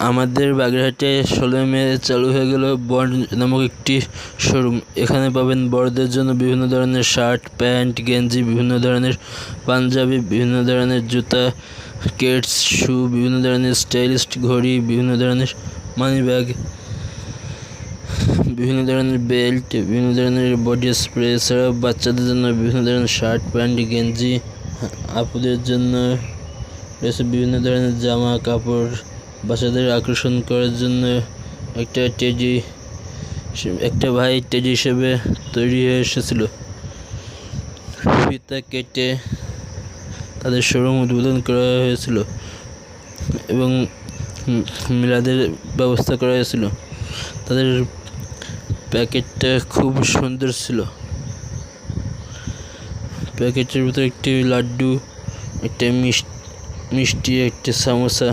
আমাদের বাগেরহাটে 16 মে চালু হয়ে গেল বন্ড নামক একটি শোরুম। এখানে পাবেন বড়দের জন্য বিভিন্ন ধরনের শার্ট, প্যান্ট, গেঞ্জি, বিভিন্ন ধরনের পাঞ্জাবি, বিভিন্ন ধরনের জুতা, কেডস, শু, বিভিন্ন ধরনের স্টাইলিশ ঘড়ি, বিভিন্ন ধরনের মানি ব্যাগ, বিভিন্ন ধরনের বেল্ট, বিভিন্ন ধরনের বডি স্প্রে, এছাড়াও বাচ্চাদের জন্য বিভিন্ন ধরনের শার্ট, প্যান্ট, গেঞ্জি, আপুদের জন্য রয়েছে বিভিন্ন ধরনের জামা কাপড়। বাচ্চাদের আকর্ষণ করার জন্য একটা ভাই টেডি হিসেবে তৈরি হয়ে এসেছিল। ফিতা কেটে তাদের শোরুম উদ্বোধন করা হয়েছিল এবং মিলাদের ব্যবস্থা করা হয়েছিল। তাদের প্যাকেটটা খুব সুন্দর ছিল। প্যাকেটের ভিতরে একটি লাড্ডু, একটা মিষ্টি, একটা সামোসা।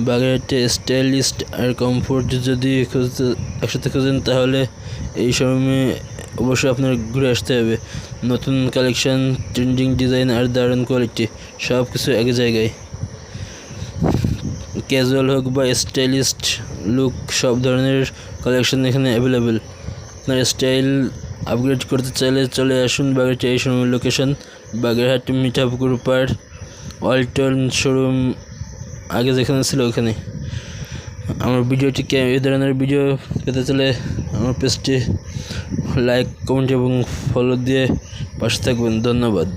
বাগেরহাটে স্টাইলিস্ট আর কমফোর্ট যদি একসাথে খোঁজেন তাহলে এই শোরুমে অবশ্যই আপনার ঘুরে আসতে হবে। নতুন কালেকশন, ট্রেন্ডিং ডিজাইন আর দারুণ কোয়ালিটি, সব কিছু এক জায়গায়। ক্যাজুয়াল হোক বা স্টাইলিস্ট লুক, সব ধরনের কালেকশন এখানে অ্যাভেলেবেল। আপনার স্টাইল আপগ্রেড করতে চাইলে চলে আসুন বাগেরহাটে। এই শোরুমের লোকেশন বাগেরহাট মিঠাপুকুর পাড়, ওয়ালটন শোরুম আগে যেখানে ছিল ওখানে। আমার ভিডিওটিকে এই ধরনের ভিডিও পেতে চাইলে আমার পেজটি লাইক, কমেন্ট এবং ফলো দিয়ে পাশে থাকবেন। ধন্যবাদ।